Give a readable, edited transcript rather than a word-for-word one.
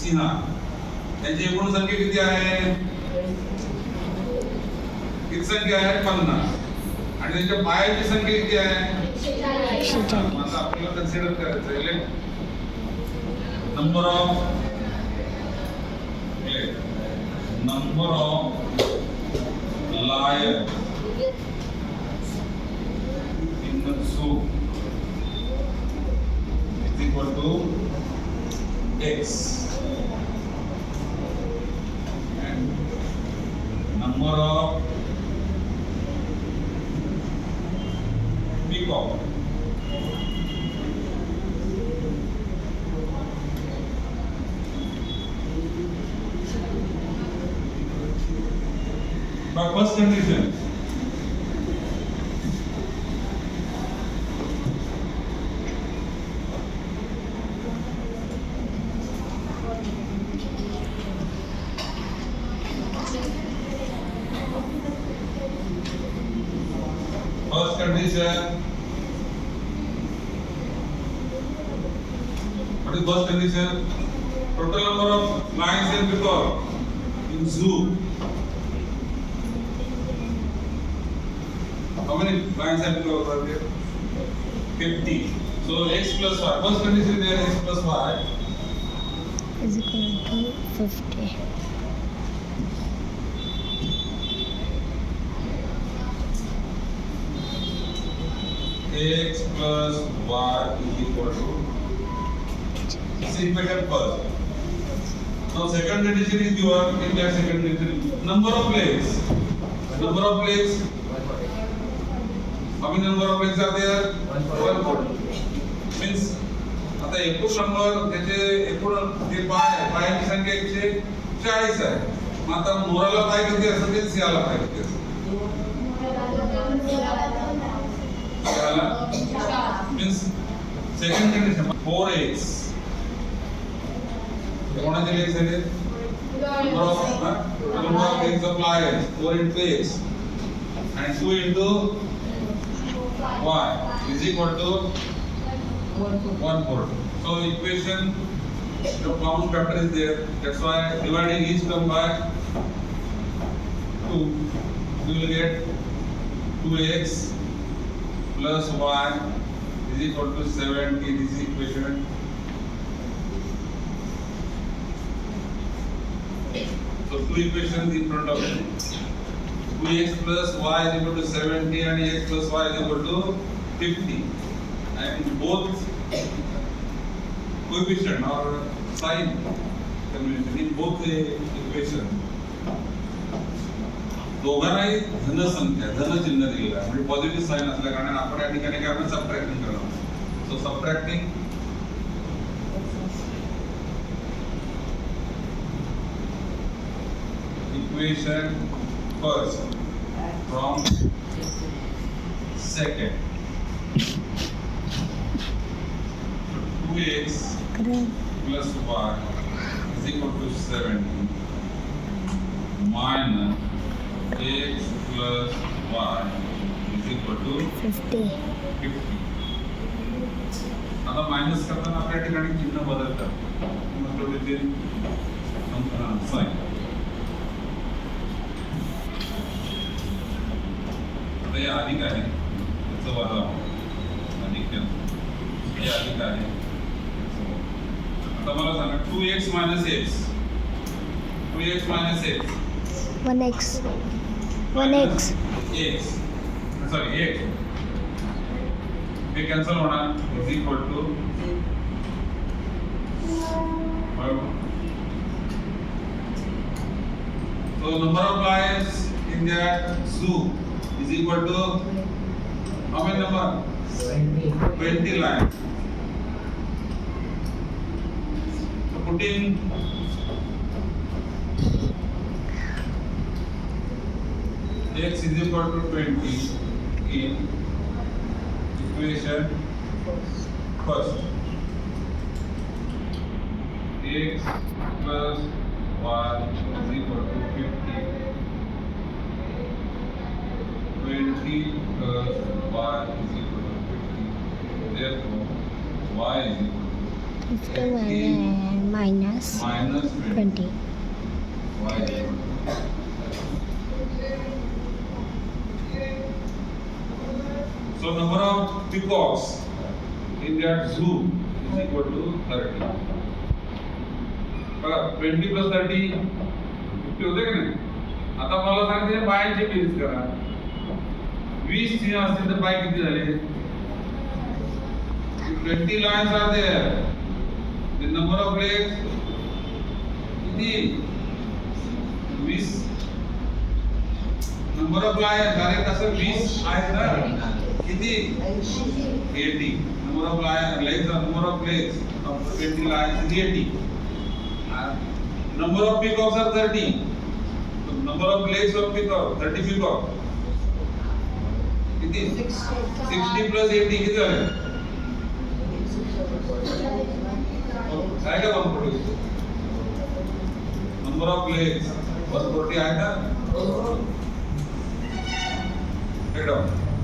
सिंहा त्यांची एकूण संख्या किती आहे? किती संख्या आहे? 50. आणि त्यांच्या पायाची संख्या किती आहे? 140. आता आपल्याला कन्सिडर करायचं आहे number of lion in the zoo is equal to x and number of peacock by first condition. First condition. What is first condition? Total number of lions and peacock in zoo. How many lions and peacock are there? 50. So x plus y. First condition there x plus y Is equal to 50. x plus y is equal to. This equation first. Now second condition is given in that second condition. Number of legs. Number of legs. How many number of legs are there? 1. Means आता एकूण number त्याचे एकूण जे पाय आहे पायाची संख्या 140 आहे. मग आता मोराला पाय किती असतात ते सिंहाला पाय किती असतात? Means second condition 4x. कोणाचे legs आहेत? Number of legs of lions 4 into x and 2 into y is equal to 1/4. So equation the common factor is there. That's why dividing each term by 2 you will get 2x plus y is equal to 70. This is equation. So two equations in front of you. 2x plus y is equal to 70 and x plus y is equal to 50. And both coefficient or sign combination in both the equation दोघांनाही धन संख्या धन चिन्ह दिलेलं आहे म्हणजे positive sign असल्या कारणाने आपण या ठिकाणी काय करणार सबट्रॅक्टिंग करणार सो subtracting equation first from second. 2x plus y is equal to 70 minus x plus y is equal to 50. 50. आता मायनस करताना आपल्या ठिकाणी चिन्ह बदलतात मतलब इथे साइन आता हे अधिक आहे त्याचं वजा अधिक हे अधिक आहे आता मला सांगा 2x minus x 2x minus x 1x. 1x. x sorry x हे कॅन्सल होणार is equal to so number of lions in that zoo is equal to how many number 20 lions. So putting x is equal to 20 in equation first x plus y is equal to 50 20 plus y is equal to 50 therefore y is equal to 50 minus minus 20. y. So number of peacocks in that zoo is equal to 30. बघा 20 plus 30 50 होते का नाही? आता मला सांगते बायांची berries करा. 20 सिंह असतील तर बाय किती झाले? 20 lions are there. The number of legs किती? 20. Number of lions अरे कसं 20 आहेत ना? किती? 80. Number of legs are number of legs of 20 lions is 80. Number of peacocks are 30. So number of legs of peacock 30 peacock. किती? 60 plus 80 किती झाले? काय का 140? Number of legs 140 आहे ना? Take down.